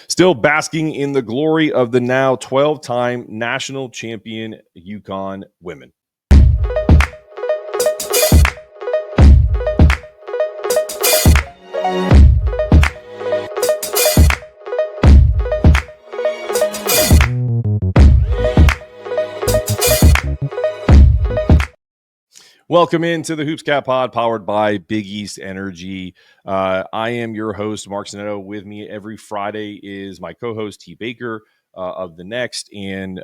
Still basking in the glory of the now 12-time national champion UConn women. Welcome into the Hoops Cat Pod, powered by Big East Energy. I am your host, Mark Zanetto. With me every Friday is my co-host, T. Baker of The Next. And,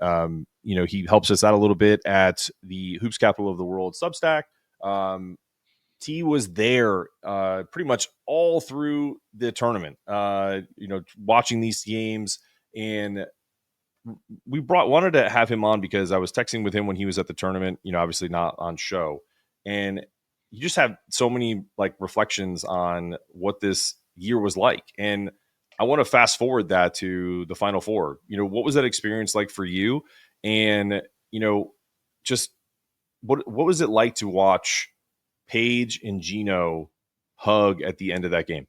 he helps us out a little bit at the Hoops Capital of the World Substack. T was there pretty much all through the tournament, watching these games. And we wanted to have him on because I was texting with him when he was at the tournament, obviously not on show. And you just have so many reflections on what this year was like. And I want to fast forward that to the Final Four. What was that experience like for you? And, just what was it like to watch Paige and Geno hug at the end of that game?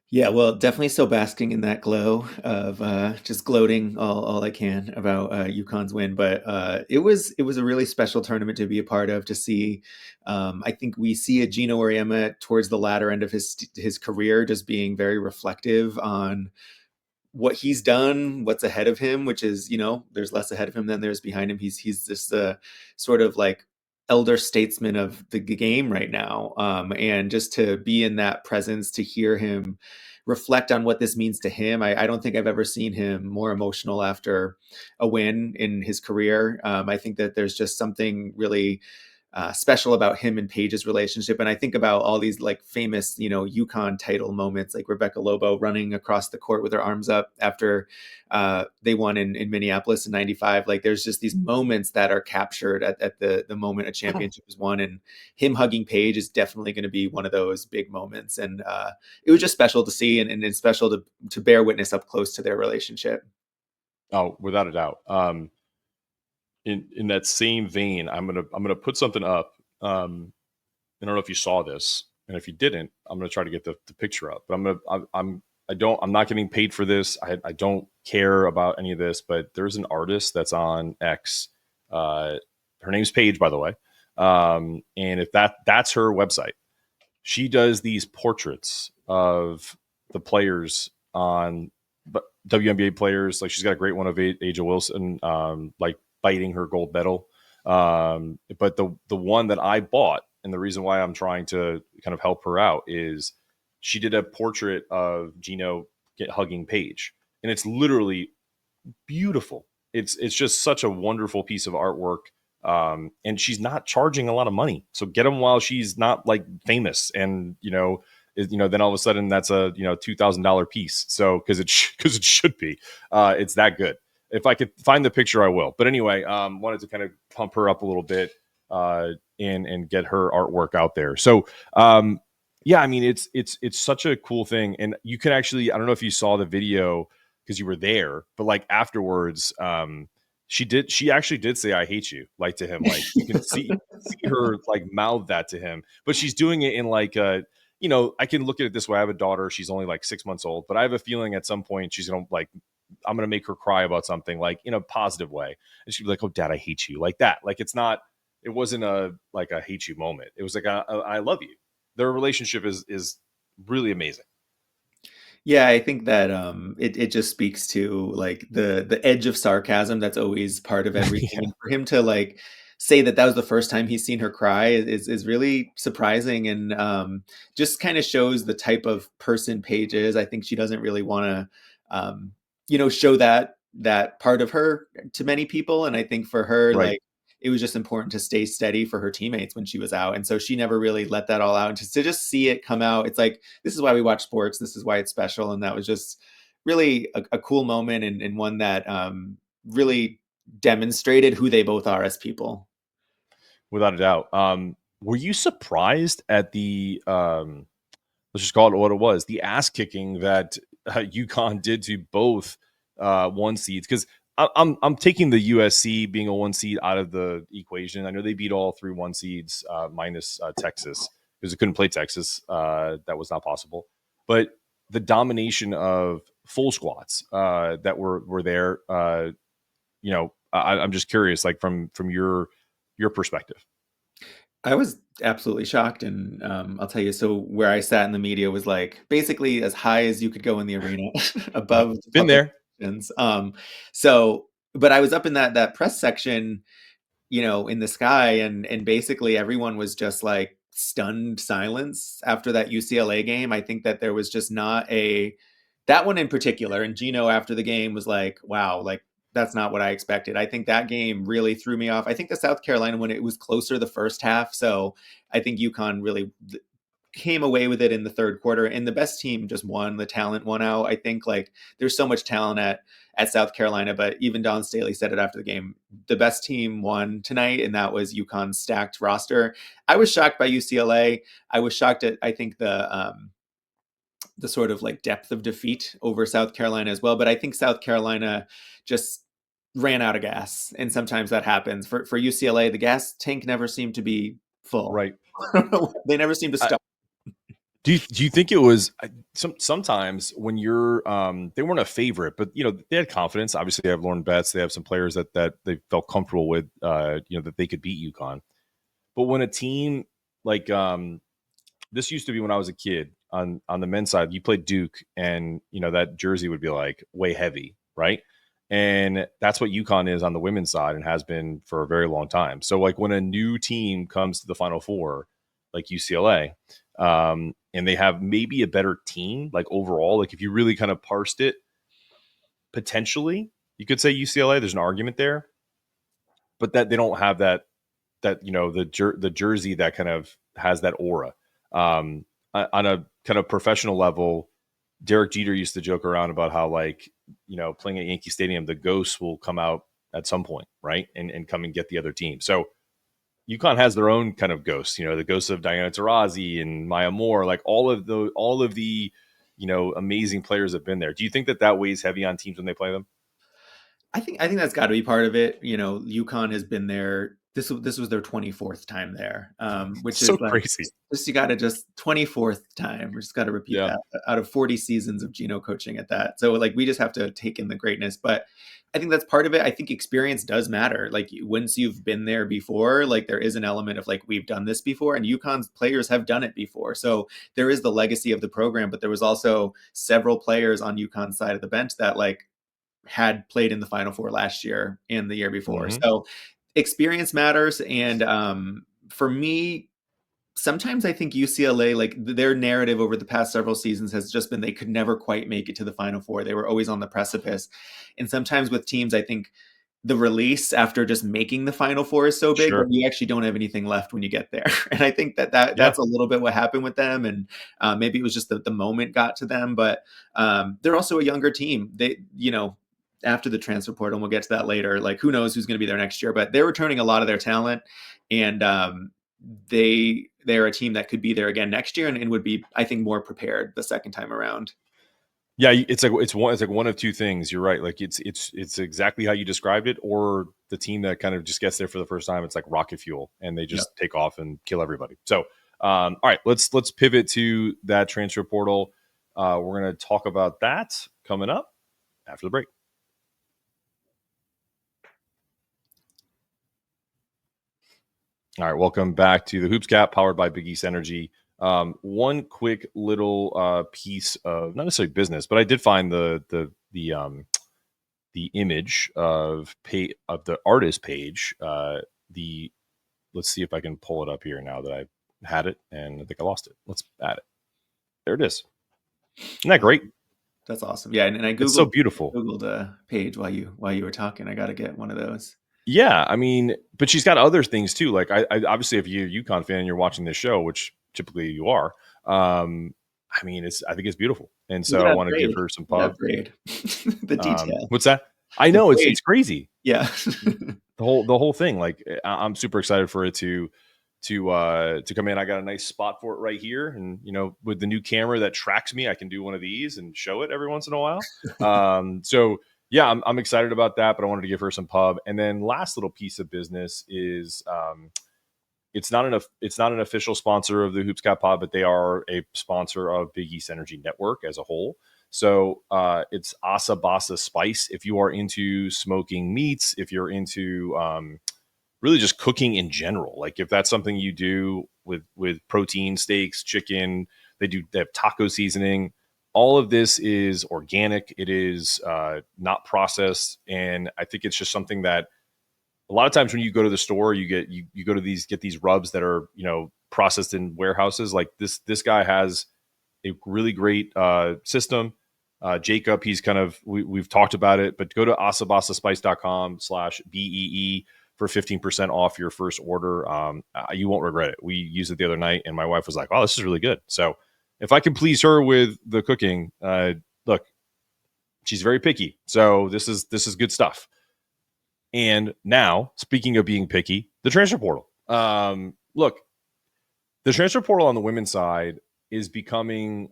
Yeah, well, definitely still basking in that glow of just gloating all I can about UConn's win. But it was a really special tournament to be a part of, to see. I think we see a Geno Auriemma towards the latter end of his career, just being very reflective on what he's done, what's ahead of him, which is, there's less ahead of him than there's behind him. He's just a sort of elder statesman of the game right now. And just to be in that presence, to hear him reflect on what this means to him. I don't think I've ever seen him more emotional after a win in his career. I think that there's just something really special about him and Paige's relationship. And I think about all these famous, UConn title moments, like Rebecca Lobo running across the court with her arms up after they won in Minneapolis in '95. There's just these moments that are captured at the moment a championship is won, and him hugging Paige is definitely going to be one of those big moments. And it was just special to see, and it's special to bear witness up close to their relationship. Oh, without a doubt. In that same vein, I'm gonna put something up. I don't know if you saw this, and if you didn't, I'm gonna try to get the picture up. But I'm not getting paid for this. I don't care about any of this. But there's an artist that's on X. Her name's Paige, by the way. And if that's her website, she does these portraits of the players on WNBA players. She's got a great one of Aja Wilson, biting her gold medal. But the one that I bought, and the reason why I'm trying to kind of help her out, is she did a portrait of Geno hugging Paige, and it's literally beautiful. It's just such a wonderful piece of artwork. And she's not charging a lot of money, so get them while she's not famous. And then all of a sudden that's a $2,000 piece. So because it should be, it's that good. If I could find the picture, I will. But anyway, wanted to kind of pump her up a little bit and get her artwork out there. So, it's such a cool thing. And you can actually, I don't know if you saw the video because you were there, but afterwards, she actually did say, "I hate you," to him. You can see her mouth that to him, but she's doing it in I can look at it this way. I have a daughter. She's only 6 months old, but I have a feeling at some point she's going to I'm going to make her cry about something in a positive way. And she'd be like, "Oh, Dad, I hate you," like that. It wasn't a hate you moment. It was I love you. Their relationship is really amazing. Yeah, I think that it just speaks to the edge of sarcasm that's always part of everything. Yeah. And for him to say that was the first time he's seen her cry is really surprising, and just kind of shows the type of person Paige is. I think she doesn't really want to show that part of her to many people. And I think for her, Right. it was just important to stay steady for her teammates when she was out. And so she never really let that all out. And to just see it come out, it's this is why we watch sports. This is why it's special. And that was just really a cool moment, and one that really demonstrated who they both are as people. Without a doubt. Were you surprised at the, let's just call it what it was, the ass kicking that UConn did to both one seeds? Because I'm taking the USC being a one seed out of the equation. I know they beat all 3 1 seeds minus Texas, because they couldn't play Texas. That was not possible. But the domination of full squats that were there. I'm just curious, like from your perspective. I was absolutely shocked, and I'll tell you. So where I sat in the media was like basically as high as you could go in the arena, above the Been public there. relations. So, but I was up in that press section, in the sky, and basically everyone was just like stunned silence after that UCLA game. I think that there was just not a that one in particular, and Geno after the game was like, "Wow, like that's not what I expected." I think that game really threw me off. I think the South Carolina one, it was closer the first half, so I think UConn really came away with it in the third quarter, and the best team just won. The talent won out. I think like there's so much talent at South Carolina, but even Don Staley said it after the game. The best team won tonight, and that was UConn's stacked roster. I was shocked by UCLA. I was shocked at I think the sort of like depth of defeat over South Carolina as well. But I think South Carolina just ran out of gas, and sometimes that happens. For UCLA, the gas tank never seemed to be full. Right. They never seemed to I, stop. do you think it was sometimes when you're they weren't a favorite, but they had confidence. Obviously, they have Lauren Betts. They have some players that they felt comfortable with. That they could beat UConn. But when a team like this used to be when I was a kid on the men's side, you played Duke, and that jersey would be like way heavy, right? And that's what UConn is on the women's side and has been for a very long time. So like when a new team comes to the Final Four, like UCLA, and they have maybe a better team, like overall, like if you really kind of parsed it, potentially you could say UCLA. There's an argument there, but that they don't have the jersey that kind of has that aura. On a kind of professional level, Derek Jeter used to joke around about how playing at Yankee Stadium, the ghosts will come out at some point, right, and come and get the other team. So UConn has their own kind of ghosts, the ghosts of Diana Taurasi and Maya Moore, like all of the amazing players have been there. Do you think that weighs heavy on teams when they play them? I think that's got to be part of it. UConn has been there. This was their 24th time there, which is So like crazy. just you got to just 24th time. We just got to repeat Yeah. that out of 40 seasons of Geno coaching at that. So like we just have to take in the greatness. But I think that's part of it. I think experience does matter. Like once you've been there before, like there is an element of like we've done this before, and UConn's players have done it before. So there is the legacy of the program, but there was also several players on UConn's side of the bench that like had played in the Final Four last year and the year before. Mm-hmm. So experience matters. And for me, sometimes I think UCLA, like their narrative over the past several seasons has just been they could never quite make it to the Final Four. They were always on the precipice. And sometimes with teams, I think the release after just making the Final Four is so big that Sure. you actually don't have anything left when you get there. And I think Yeah. that's a little bit what happened with them. And maybe it was just the moment got to them, but they're also a younger team. After the transfer portal, and we'll get to that later, like who knows who's going to be there next year, but they're returning a lot of their talent, and they're a team that could be there again next year and would be, I think, more prepared the second time around. Yeah, it's like one of two things. You're right. Like it's exactly how you described it, or the team that kind of just gets there for the first time. It's like rocket fuel, and they just take off and kill everybody. So, all right, let's pivot to that transfer portal. We're going to talk about that coming up after the break. All right, welcome back to the Hoops Cap, powered by Big East Energy. One quick little piece of not necessarily business, but I did find the image of the artist page. Let's see if I can pull it up here now that I had it, and I think I lost it. Let's add it. There it is. Isn't that great? That's awesome. Yeah, and I It's so beautiful. Googled Paige while you were talking. I got to get one of those. Yeah, I mean, but she's got other things too. Like I obviously, if you're a UConn fan and you're watching this show, which typically you are, I mean, I think it's beautiful, and so I want to give her some pub. Grade. The detail. What's that? I know it's crazy. Yeah. the whole thing. Like I'm super excited for it to come in. I got a nice spot for it right here, and with the new camera that tracks me, I can do one of these and show it every once in a while. So yeah, I'm excited about that, but I wanted to give her some pub. And then last little piece of business is it's not an official sponsor of the Hoops Cat Pod, but they are a sponsor of Big East Energy Network as a whole. So it's Asa Basa Spice. If you are into smoking meats, if you're into really just cooking in general, like if that's something you do with protein, steaks, chicken, they have taco seasoning. All of this is organic. It is not processed, and I think it's just something that a lot of times when you go to the store, you go to get these rubs that are processed in warehouses. Like this guy has a really great system. Jacob, he's kind of we've talked about it, but go to asabasaspice.com/BEE for 15% off your first order. You won't regret it. We used it the other night, and my wife was like, "Oh, this is really good." So if I can please her with the cooking, look, she's very picky, so this is good stuff. And now, speaking of being picky, the transfer portal. Look, the transfer portal on the women's side is becoming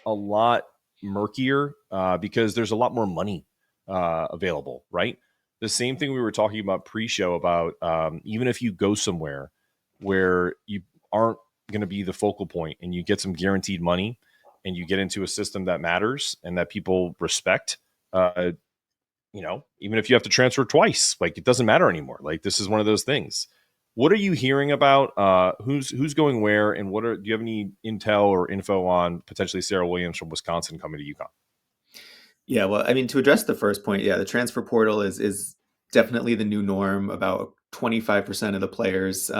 a lot murkier because there's a lot more money available, right? The same thing we were talking about pre-show about even if you go somewhere where you aren't going to be the focal point and you get some guaranteed money and you get into a system that matters and that people respect, even if you have to transfer twice, like it doesn't matter anymore. Like this is one of those things. What are you hearing about who's going where, and do you have any intel or info on potentially Sarah Williams from Wisconsin coming to UConn? Yeah, well, I mean, to address the first point, yeah, the transfer portal is definitely the new norm. About 25% of the players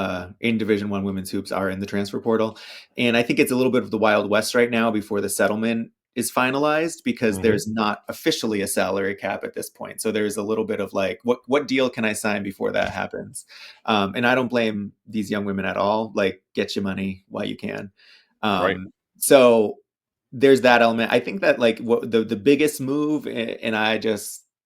in Division One women's hoops are in the transfer portal, and I think it's a little bit of the Wild West right now before the settlement is finalized because there's not officially a salary cap at this point. So there's a little bit of like, what deal can I sign before that happens? And I don't blame these young women at all. Like, get your money while you can. Right. So there's that element. I think that like what the biggest move, and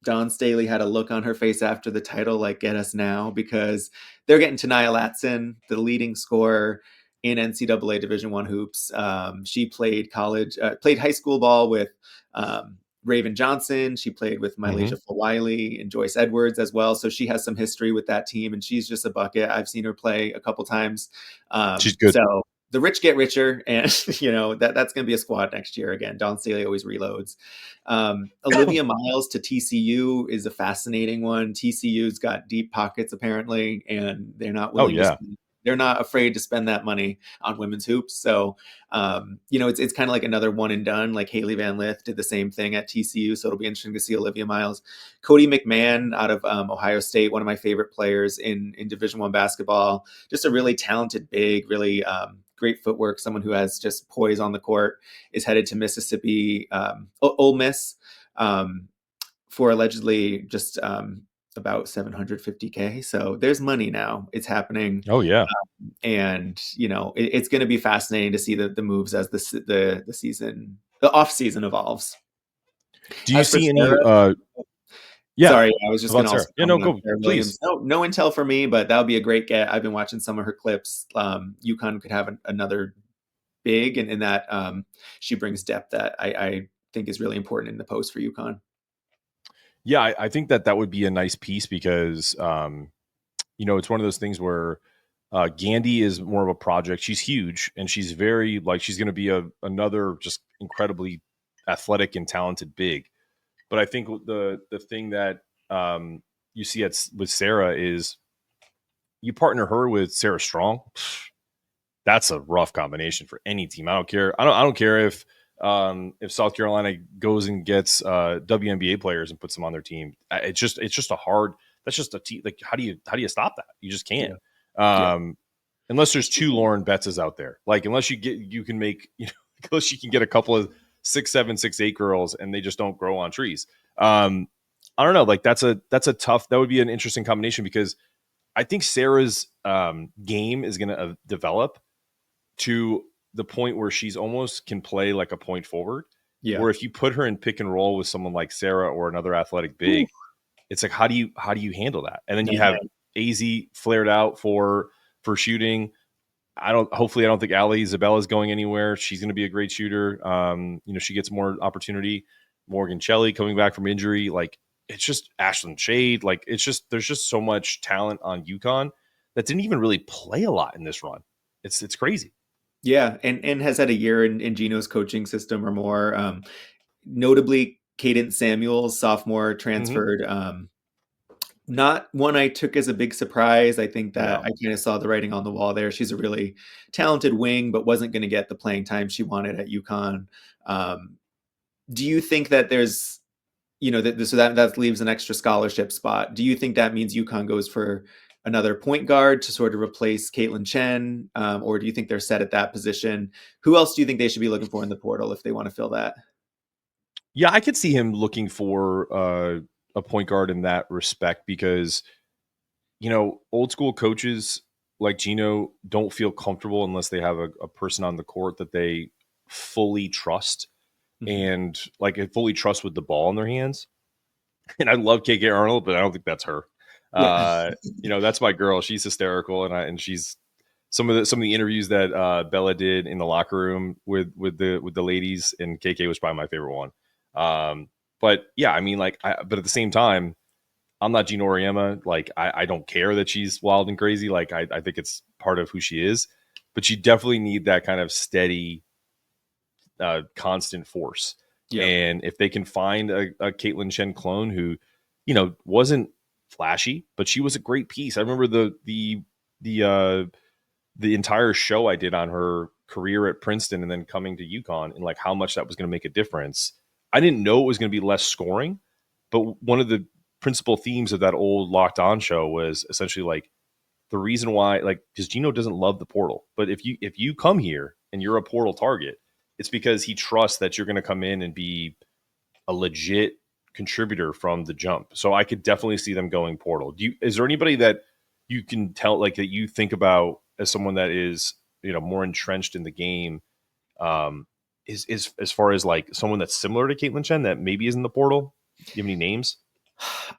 Dawn Staley had a look on her face after the title, like get us now, because they're getting Tanaya Latson, the leading scorer in NCAA Division One hoops. She played high school ball with Raven Johnson. She played with Mylasia Fulwiley and Joyce Edwards as well. So she has some history with that team, and she's just a bucket. I've seen her play a couple times. She's good. So the rich get richer, and that's going to be a squad next year again. Dawn Staley always reloads. Olivia Miles to TCU is a fascinating one. TCU's got deep pockets apparently, and they're not willing to they're not afraid to spend that money on women's hoops. So, it's kind of like another one and done. Like Haley Van Lith did the same thing at TCU. So it'll be interesting to see Olivia Miles. Cotie McMahon out of Ohio State, one of my favorite players in Division I basketball. Just a really talented big, really great footwork. Someone who has just poise on the court, is headed to Mississippi, Ole Miss, for allegedly just about $750K. So there's money now. It's happening. Oh yeah. And it's going to be fascinating to see the moves as the off season evolves. Do you see any? Yeah. Sorry, I was just going to also. Yeah, no, go please. No intel for me, but that would be a great get. I've been watching some of her clips. UConn could have another big, and in that she brings depth that I think is really important in the post for UConn. Yeah, I think that would be a nice piece because, it's one of those things where Gandy is more of a project. She's huge, and she's very she's going to be another just incredibly athletic and talented big. But I think the thing that you see with Sarah is you partner her with Sarah Strong. That's a rough combination for any team. I don't care. I don't care if South Carolina goes and gets WNBA players and puts them on their team. It's just a hard. That's just a team. Like how do you stop that? You just can't. Yeah. Unless there's two Lauren Betzes out there. Like unless you can make unless you can get a couple of 6'7", 6'8" girls and they just don't grow on trees. I don't know. Like that's a tough. That would be an interesting combination because I think Sarah's game is going to develop to the point where she's almost can play like a point forward. Yeah. Where if you put her in pick and roll with someone like Sarah or another athletic big, it's like how do you handle that? And then you have AZ flared out for shooting. Hopefully I don't think Ali Isabella is going anywhere. She's going to be a great shooter. She gets more opportunity. Morgan Shelley coming back from injury. Like it's just Ashlyn Shade. Like there's just so much talent on UConn that didn't even really play a lot in this run. It's crazy. Yeah, and has had a year in Geno's coaching system or more. Notably, Qadence Samuels, sophomore, Mm-hmm. transferred. Not one I took as a big surprise. I think that No. I kind of saw the writing on the wall there. She's a really talented wing, but wasn't going to get the playing time she wanted at UConn. Um, do you think that there's, so that leaves an extra scholarship spot? Do you think that means UConn goes for another point guard to sort of replace Caitlin Chen, or do you think they're set at that position? Who else do you think they should be looking for in the portal if they want to fill that? Yeah, I could see him looking for a point guard in that respect because old school coaches like Geno don't feel comfortable unless they have a person on the court that they fully trust Mhm. and like fully trust with the ball in their hands. And I love KK Arnold, but I don't think that's her. Yeah. That's my girl. She's hysterical, and she's some of the interviews that Bella did in the locker room with the ladies, and KK was probably my favorite one. But yeah, I mean, but at the same time, I'm not Geno Auriemma. Like, I don't care that she's wild and crazy. Like, I think it's part of who she is, but you definitely need that kind of steady, constant force. Yep. And if they can find a Caitlin Chen clone who, wasn't flashy, but she was a great piece. I remember the entire show I did on her career at Princeton and then coming to UConn and like how much that was going to make a difference. I didn't know it was going to be less scoring, but one of the principal themes of that old Locked On show was essentially like the reason why, like, because Geno doesn't love the portal, but if you come here and you're a portal target, it's because he trusts that you're going to come in and be a legit contributor from the jump. So I could definitely see them going portal. Is there anybody that you can tell like that you think about as someone that is more entrenched in the game? Is as far as like someone that's similar to Caitlin Chen that maybe is in the portal? Do you have any names?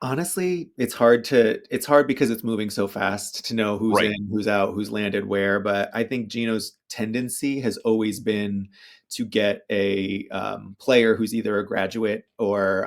Honestly, it's hard because it's moving so fast to know who's Right, in, who's out, who's landed where. But I think Geno's tendency has always been to get a player who's either a graduate or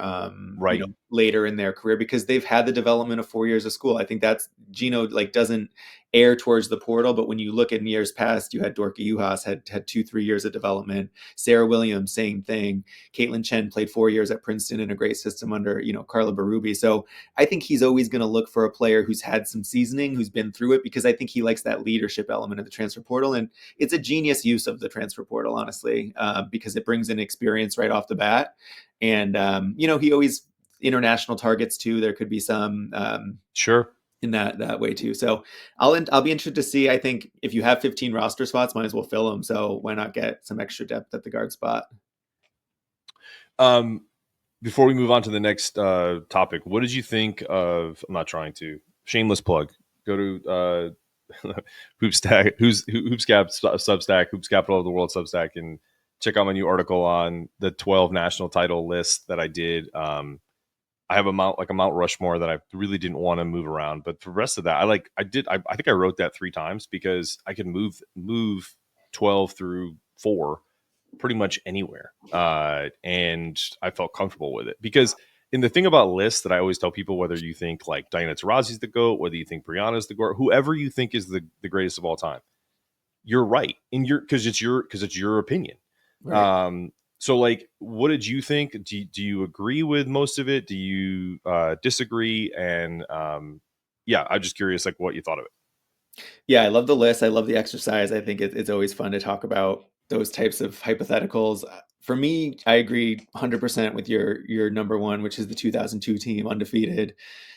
right. later in their career because they've had the development of 4 years of school. I think that's Geno like doesn't air towards the portal, but when you look in years past, you had Dorka Juhas had 2-3 years of development. Sarah Williams, same thing. Caitlin Chen played 4 years at Princeton in a great system under Carla Berube. So I think he's always going to look for a player who's had some seasoning, who's been through it, because I think he likes that leadership element of the transfer portal, and it's a genius use of the transfer portal, honestly, because it brings in experience right off the bat, and he always international targets too. There could be some. Sure. In that way too. So I'll be interested to see. I think if you have 15 roster spots, might as well fill them. So why not get some extra depth at the guard spot? Um, Before we move on to the next topic, what did you think of? I'm not trying to shameless plug. Go to Hoopstack, Hoopscap Substack, Hoops Capital of the World Substack, and check out my new article on the 12 national title list that I did. I have a Mount Rushmore that I really didn't want to move around, but for the rest of that, I think I wrote that 3 times because I could move 12 through 4 pretty much anywhere. And I felt comfortable with it because in the thing about lists that I always tell people, whether you think like Diana Taurasi's the GOAT, whether you think Brianna's the GOAT, whoever you think is the greatest of all time, you're right. Because it's your opinion. Right. So like, what did you think? Do you agree with most of it? Do you disagree? And yeah, I'm just curious, like what you thought of it. Yeah, I love the list. I love the exercise. I think it's always fun to talk about those types of hypotheticals. For me, I agree 100% with your number one, which is the 2002 team, undefeated.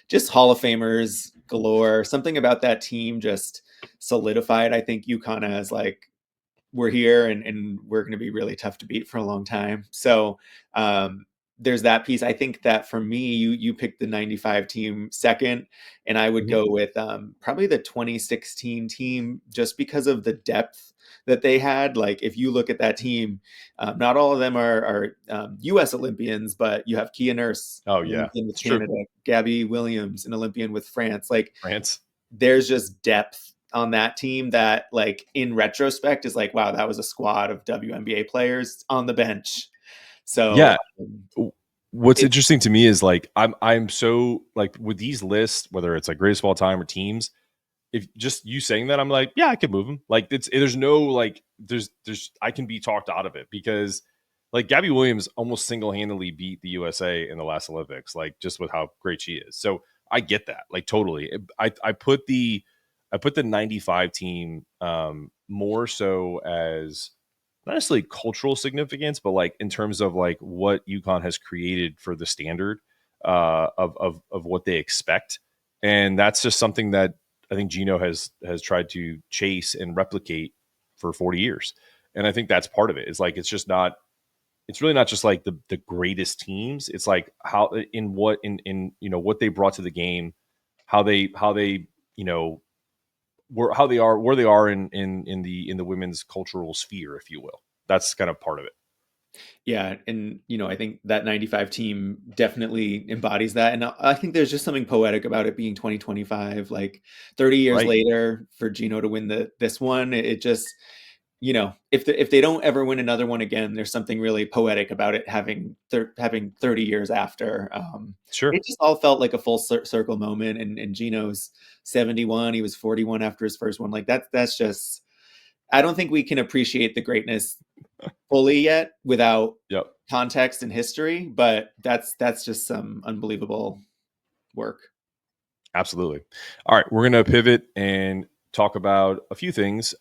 Just Hall of Famers galore. Something about that team just solidified. I think UConn as like we're here and we're going to be really tough to beat for a long time. So there's that piece. I think that for me, you picked the 95 team second, and I would Mhm. go with probably the 2016 team just because of the depth that they had. Like if you look at that team, not all of them are U.S. Olympians, but you have Kia Nurse, Oh an yeah, Olympian with it's true. Canada, Gabby Williams, an Olympian with France. Like France. there's just depth on that team that like in retrospect is like wow, that was a squad of WNBA players on the bench. So Yeah. What's it interesting to me is like I'm so like with these lists, whether it's like greatest of all time or teams, if just you saying that, I'm like, yeah, I could move him. Like there's no like there's I can be talked out of it because like Gabby Williams almost single handedly beat the USA in the last Olympics, like just with how great she is. So I get that, like totally. I put the 95 team more so as not necessarily cultural significance, but like in terms of like what UConn has created for the standard of what they expect, and that's just something that I think Geno has tried to chase and replicate for 40 years, and I think that's part of it. It's like it's really not just like the greatest teams. It's like how in what they brought to the game, how they where they are in the women's cultural sphere, if you will. That's kind of part of it. Yeah, and I think that 95 team definitely embodies that. And I think there's just something poetic about it being 2025, like 30 years Right. later for Geno to win this one. It just, if they don't ever win another one again, there's something really poetic about it having 30 years after. Sure. It just all felt like a full circle moment. And Geno's 71, he was 41 after his first one. Like that's just, I don't think we can appreciate the greatness fully yet without Yep. context and history, but that's just some unbelievable work. Absolutely. All right, we're going to pivot and talk about a few things.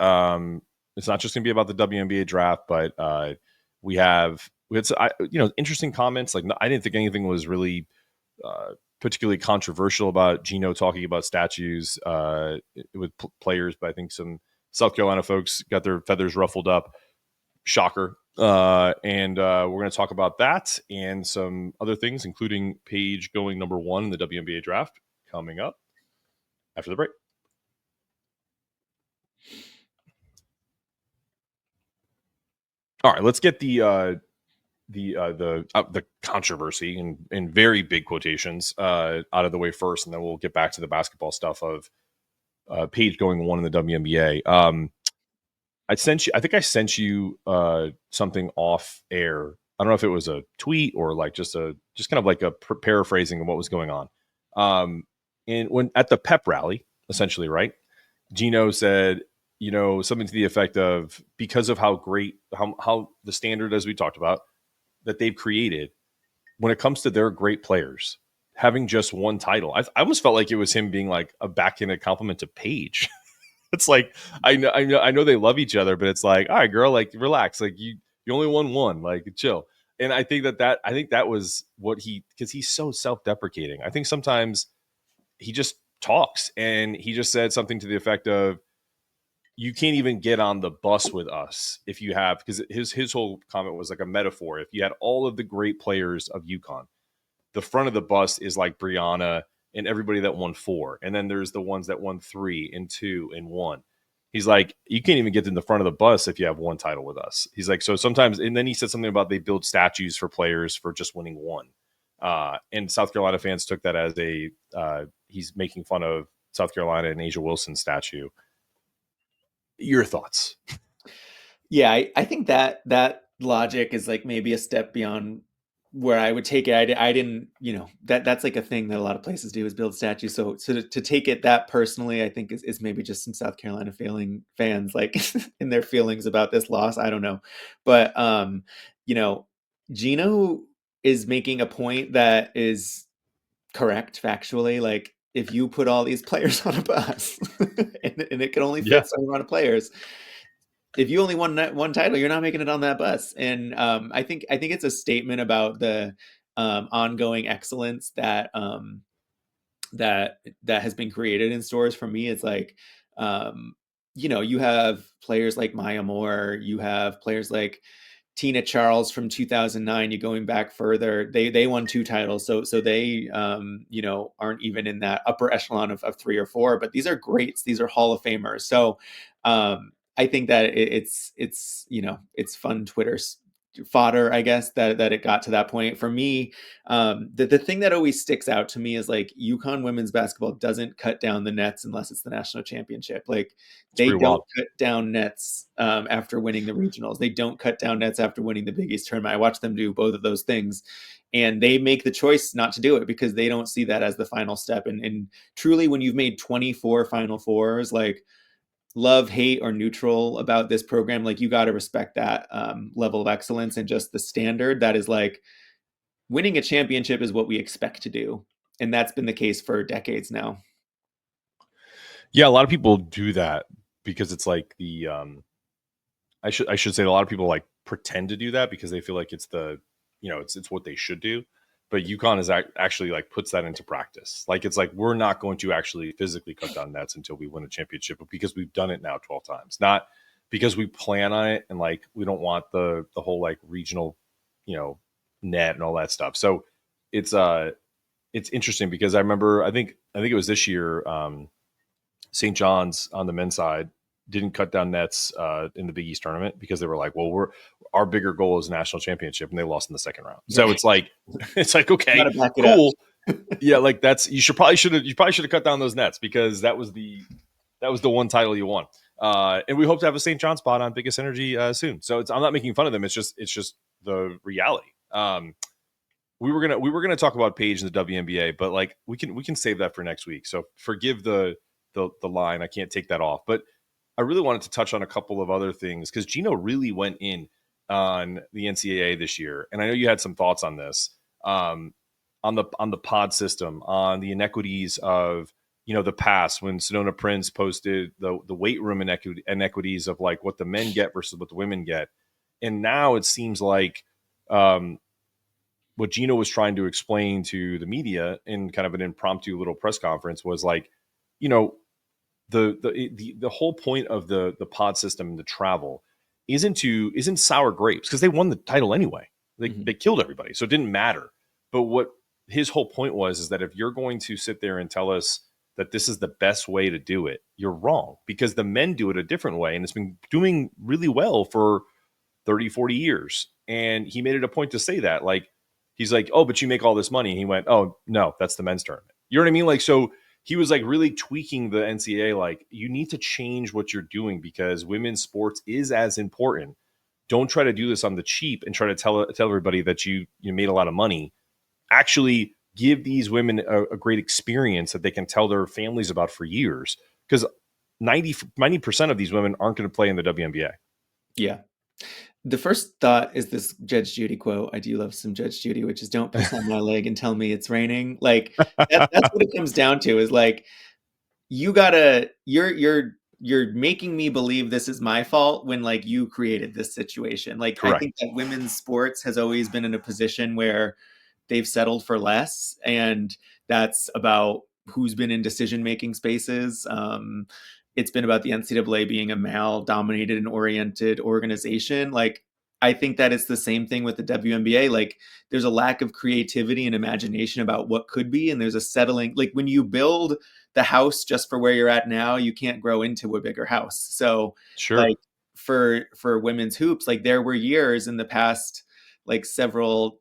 It's not just going to be about the WNBA draft, but we had some, interesting comments. Like I didn't think anything was really particularly controversial about Geno talking about statues with players, but I think some South Carolina folks got their feathers ruffled up. Shocker. And we're going to talk about that and some other things, including Paige going number 1 in the WNBA draft coming up after the break. All right, let's get the controversy in very big quotations out of the way first, and then we'll get back to the basketball stuff of Paige going 1 in the WNBA. I think I sent you something off air. I don't know if it was a tweet or like just kind of like a paraphrasing of what was going on. And when at the pep rally, essentially, right? Geno said, something to the effect of because of how great how the standard, as we talked about, that they've created when it comes to their great players having just one title. I almost felt like it was him being like a backhanded compliment to Paige. It's like I know they love each other, but it's like, all right, girl, like relax, like you only won one, like chill. And I think that was what because he's so self-deprecating. I think sometimes he just talks, and he just said something to the effect of, you can't even get on the bus with us if you have, because his whole comment was like a metaphor. If you had all of the great players of UConn, the front of the bus is like Brianna and everybody that won 4, and then there's the ones that won 3 and 2 and 1. He's like, you can't even get in the front of the bus if you have one title with us. He's like, so sometimes, and then he said something about they build statues for players for just winning one. And South Carolina fans took that as he's making fun of South Carolina and Asia Wilson statue. Your thoughts? Yeah, I think that logic is like maybe a step beyond where I would take it. I didn't, that's like a thing that a lot of places do is build statues. So to take it that personally, I think is maybe just some South Carolina fans like in their feelings about this loss. I don't know, but Geno is making a point that is correct factually. Like if you put all these players on a bus and it can only Yeah, fit some amount of players, if you only won one title, you're not making it on that bus. And I think it's a statement about the ongoing excellence that has been created in stores. For me, it's like you have players like Maya Moore, you have players like Tina Charles from 2009. You going back further, they won 2 titles, so they aren't even in that upper echelon of 3 or 4. But these are greats, these are Hall of Famers. So I think that it's fun Twitter fodder, I guess, that it got to that point. For me, the thing that always sticks out to me is like UConn women's basketball doesn't cut down the nets unless it's the national championship. Like it's they pretty don't wild. cut down nets after winning the regionals. They don't cut down nets after winning the Big East tournament. I watched them do both of those things, And they make the choice not to do it because they don't see that as the final step. And truly, when you've made 24 Final Fours, like, love, hate, or neutral about this program, like, you got to respect that level of excellence and just the standard that is like winning a championship is what we expect to do. And that's been the case for decades now. Yeah, a lot of people do that because it's like the I should say a lot of people like pretend to do that because they feel like it's the it's what they should do. But UConn is actually like puts that into practice. Like it's like we're not going to actually physically cut down nets until we win a championship, but because we've done it now 12 times, not because we plan on it and like we don't want the whole like regional, net and all that stuff. So it's interesting because I think it was this year. St. John's on the men's side didn't cut down nets in the Big East tournament because they were like, well, our bigger goal is national championship, and they lost in the second round. So it's like okay, cool. Yeah, like you probably should have cut down those nets because that was the one title you won. And we hope to have a St. John spot on Biggest Energy soon. So I'm not making fun of them. It's just the reality. We were gonna talk about Paige in the WNBA, but like we can save that for next week. So forgive the line. I can't take that off. But I really wanted to touch on a couple of other things because Geno really went in on the NCAA this year, and I know you had some thoughts on this, on the pod system, on the inequities of the past when Sedona Prince posted the weight room inequities of like what the men get versus what the women get, and now it seems like what Geno was trying to explain to the media in kind of an impromptu little press conference was like, the whole point of the pod system and the travel isn't sour grapes because they won the title anyway. They killed everybody, so it didn't matter. But what his whole point was is that if you're going to sit there and tell us that this is the best way to do it, you're wrong because the men do it a different way, and it's been doing really well for 30, 40 years. And he made it a point to say that, like, he's like, oh, but you make all this money. And he went, oh, no, that's the men's tournament. You know what I mean? Like, so he was like really tweaking the NCAA. Like, you need to change what you're doing because women's sports is as important. Don't try to do this on the cheap and try to tell everybody that you made a lot of money. Actually give these women a great experience that they can tell their families about for years. Because 90% of these women aren't going to play in the WNBA. Yeah. The first thought is this Judge Judy quote. I do love some Judge Judy, which is don't piss on my leg and tell me it's raining. Like that's what it comes down to is like, you're making me believe this is my fault when like you created this situation. Like, correct. I think that women's sports has always been in a position where they've settled for less. And that's about who's been in decision-making spaces. It's been about the NCAA being a male-dominated and oriented organization. Like, I think that it's the same thing with the WNBA. Like, there's a lack of creativity and imagination about what could be, and there's a settling. Like, when you build the house just for where you're at now, you can't grow into a bigger house. So, sure. Like for women's hoops, like there were years in the past, like several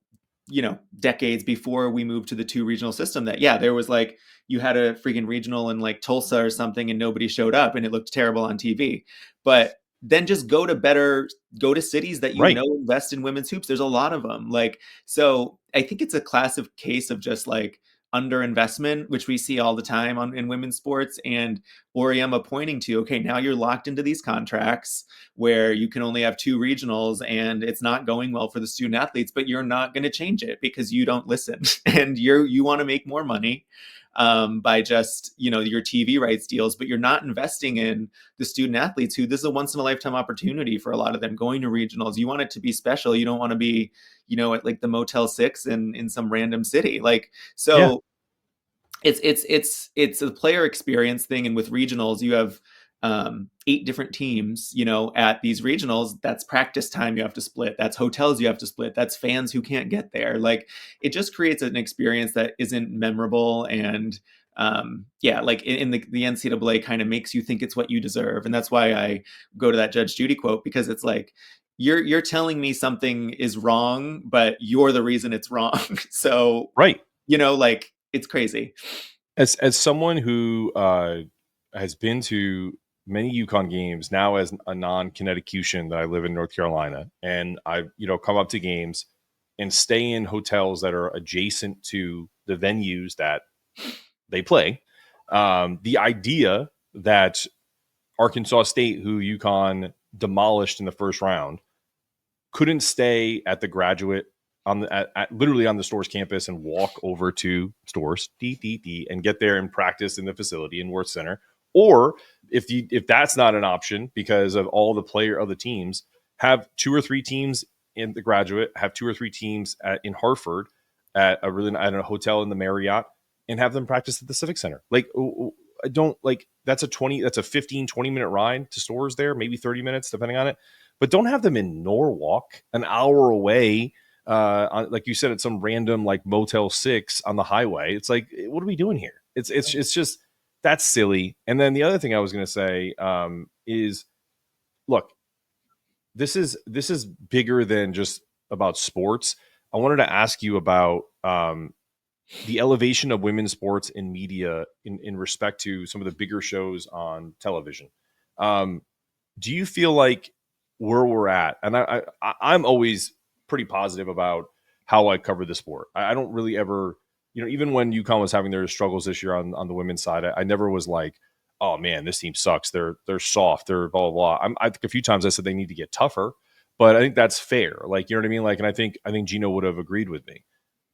decades before we moved to the 2 regional system that, yeah, there was like, you had a freaking regional in like Tulsa or something and nobody showed up and it looked terrible on TV. But then just go to cities that right. Invest in women's hoops. There's a lot of them. Like, so I think it's a classic case of just like underinvestment, which we see all the time in women's sports, and Auriemma pointing to, okay, now you're locked into these contracts where you can only have 2 regionals and it's not going well for the student athletes, but you're not going to change it because you don't listen and you want to make more money by just, your TV rights deals, but you're not investing in the student athletes who this is a once in a lifetime opportunity for a lot of them going to regionals. You want it to be special. You don't want to be, at like the Motel 6 in some random city. Like, so yeah. It's a player experience thing. And with regionals, you have 8 different teams, at these regionals. That's practice time you have to split. That's hotels you have to split. That's fans who can't get there. Like, it just creates an experience that isn't memorable. And like in the NCAA kind of makes you think it's what you deserve. And that's why I go to that Judge Judy quote, because it's like, you're telling me something is wrong, but you're the reason it's wrong. So, right. Like, it's crazy. As someone who has been to many UConn games now as a non-Connecticutian that I live in North Carolina, and I come up to games and stay in hotels that are adjacent to the venues that they play. The idea that Arkansas State, who UConn demolished in the first round, couldn't stay at the graduate on the literally on the Storrs campus and walk over to Storrs and get there and practice in the facility in Worth Center. Or if that's not an option because of all the teams, have 2 or 3 teams in the graduate, have 2 or 3 teams in Hartford at a hotel in the Marriott, and have them practice at the Civic Center. Like, I don't like that's a 15-20 minute ride to Storrs there, maybe 30 minutes depending on it. But don't have them in Norwalk, an hour away, like you said, at some random like Motel 6 on the highway. It's like, what are we doing here? It's just, that's silly. And then the other thing I was going to say is, look, this is bigger than just about sports. I wanted to ask you about the elevation of women's sports in media in respect to some of the bigger shows on television. Do you feel like where we're at, and I'm always pretty positive about how I cover the sport. I don't really ever, even when UConn was having their struggles this year on the women's side, I never was like, oh man, this team sucks. They're soft. They're blah, blah, blah. I think a few times I said they need to get tougher, but I think that's fair. Like, you know what I mean? Like, and I think Geno would have agreed with me.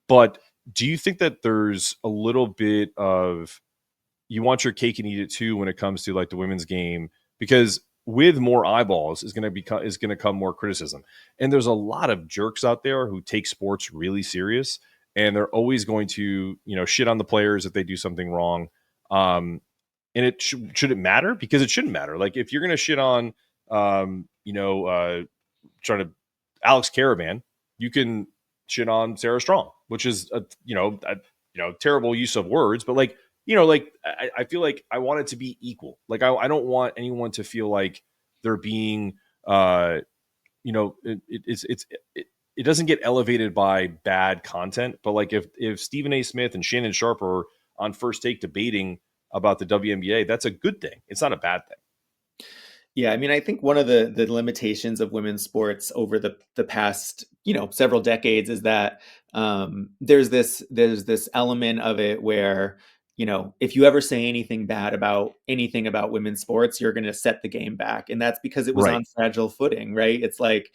But do you think that there's a little bit of, you want your cake and eat it too when it comes to like the women's game? Because with more eyeballs is going to come more criticism. And there's a lot of jerks out there who take sports really serious, and they're always going to, shit on the players if they do something wrong. And it should it matter? Because it shouldn't matter. Like, if you're going to shit on, trying to Alex Caravan, you can shit on Sarah Strong, which is a terrible use of words, but like, I feel like I want it to be equal. Like, I don't want anyone to feel like they're being, it doesn't get elevated by bad content. But like, if Stephen A. Smith and Shannon Sharp are on First Take debating about the WNBA, that's a good thing. It's not a bad thing. Yeah, I mean, I think one of the limitations of women's sports over the past, several decades is that there's this element of it where, if you ever say anything bad about anything about women's sports, you're going to set the game back, and that's because it was Right. on fragile footing, right? It's like,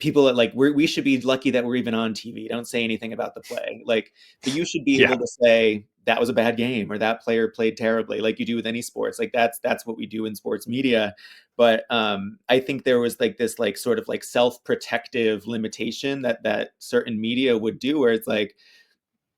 people are like, we should be lucky that we're even on TV. Don't say anything about the play. Like, but you should be Yeah. able to say that was a bad game or that player played terribly, like you do with any sports. Like, that's what we do in sports media. But I think there was like this like sort of like self-protective limitation that certain media would do, where it's like,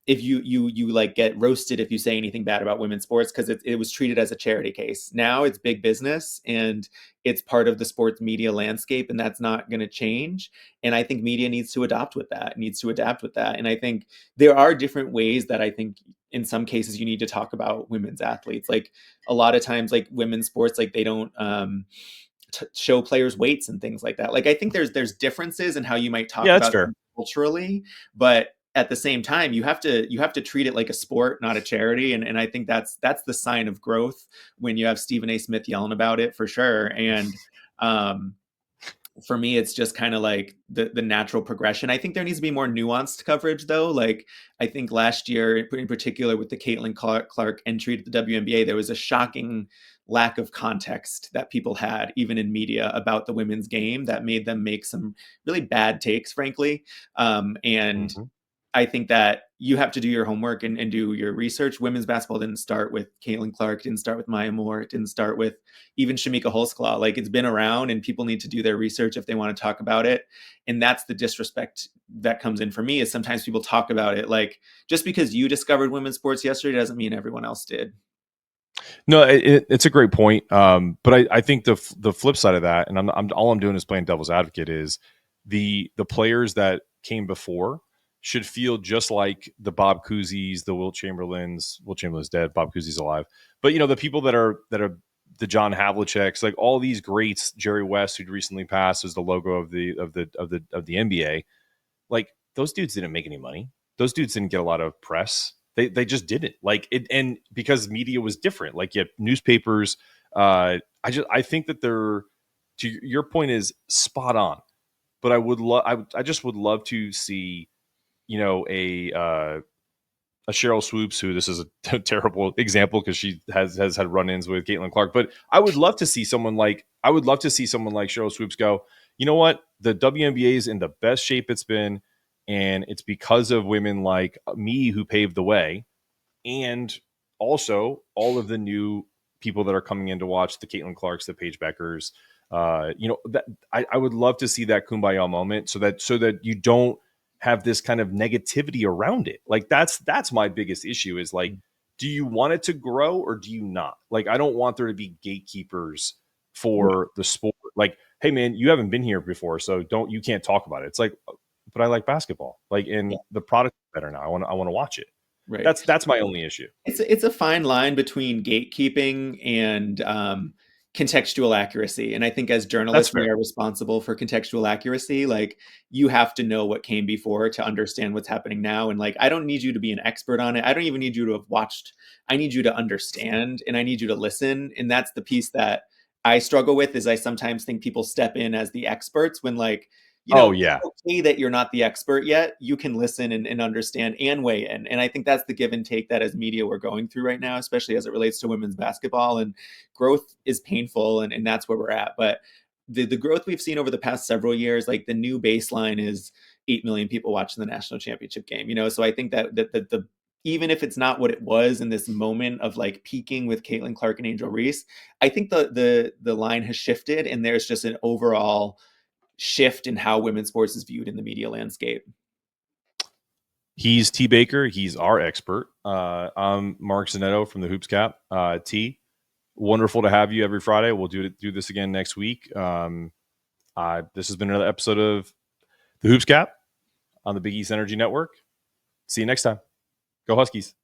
if you like get roasted if you say anything bad about women's sports, because it was treated as a charity case. Now it's big business and it's part of the sports media landscape, and that's not going to change. And I think media needs to adapt with that. And I think there are different ways that I think in some cases you need to talk about women's athletes. Like, a lot of times, like women's sports, like they don't show players weights and things like that. Like, I think there's differences in how you might talk Yeah, that's about fair. them culturally, but at the same time, you have to treat it like a sport, not a charity. And I think that's the sign of growth when you have Stephen A. Smith yelling about it, for sure. And for me, it's just kind of like the natural progression. I think there needs to be more nuanced coverage, though. Like, I think last year, in particular, with the Caitlin Clark entry to the WNBA, there was a shocking lack of context that people had, even in media, about the women's game, that made them make some really bad takes, frankly. And Mm-hmm. I think that you have to do your homework and do your research. Women's basketball didn't start with Caitlin Clark, didn't start with Maya Moore, it didn't start with even Shamika Holsclaw. Like, it's been around, and people need to do their research if they want to talk about it. And that's the disrespect that comes in for me, is sometimes people talk about it like, just because you discovered women's sports yesterday doesn't mean everyone else did. No, it's a great point. But I think the flip side of that, and I'm all I'm doing is playing devil's advocate, is the players that came before should feel just like the Bob Cousy's, the Wilt Chamberlain's. Wilt Chamberlain's dead. Bob Cousy's alive. But the people that are the John Havliceks, like all these greats, Jerry West, who'd recently passed, as the logo of the NBA. Like, those dudes didn't make any money. Those dudes didn't get a lot of press. They just didn't, like it. And because media was different, like, you had newspapers. I think that they're, to your point, is spot on. But I just would love to see a Cheryl Swoops, who this is a terrible example because she has had run-ins with Caitlin Clark, but I would love to see someone like Cheryl Swoops go, you know what? The WNBA is in the best shape it's been, and it's because of women like me who paved the way, and also all of the new people that are coming in to watch, the Caitlin Clarks, the Paige Bueckers. That I would love to see that kumbaya moment, so that you don't have this kind of negativity around it. Like that's my biggest issue is like, do you want it to grow or do you not? Like, I don't want there to be gatekeepers for the sport. Like, hey man, you haven't been here before, so you can't talk about it. It's like, but I like basketball. Like, and the product is better now. I want to watch it. Right. That's my only issue. It's a fine line between gatekeeping and contextual accuracy. And I think as journalists, we are responsible for contextual accuracy. Like, you have to know what came before to understand what's happening now. And like, I don't need you to be an expert on it. I don't even need you to have watched. I need you to understand, and I need you to listen. And that's the piece that I struggle with, is I sometimes think people step in as the experts when, like, it's okay that you're not the expert yet. You can listen and understand and weigh in. And I think that's the give and take that as media we're going through right now, especially as it relates to women's basketball. And growth is painful, and that's where we're at. But the growth we've seen over the past several years, like the new baseline is 8 million people watching the national championship game. So I think that the even if it's not what it was in this moment of like peaking with Caitlin Clark and Angel Reese, I think the line has shifted, and there's just an overall shift in how women's sports is viewed in the media landscape. He's T Baker. He's our expert. I'm Mark Zanetto from the Hoops Cap. T, wonderful to have you every Friday. We'll do this again next week. This has been another episode of the Hoops Cap on the Big East Energy Network. See you next time. Go Huskies.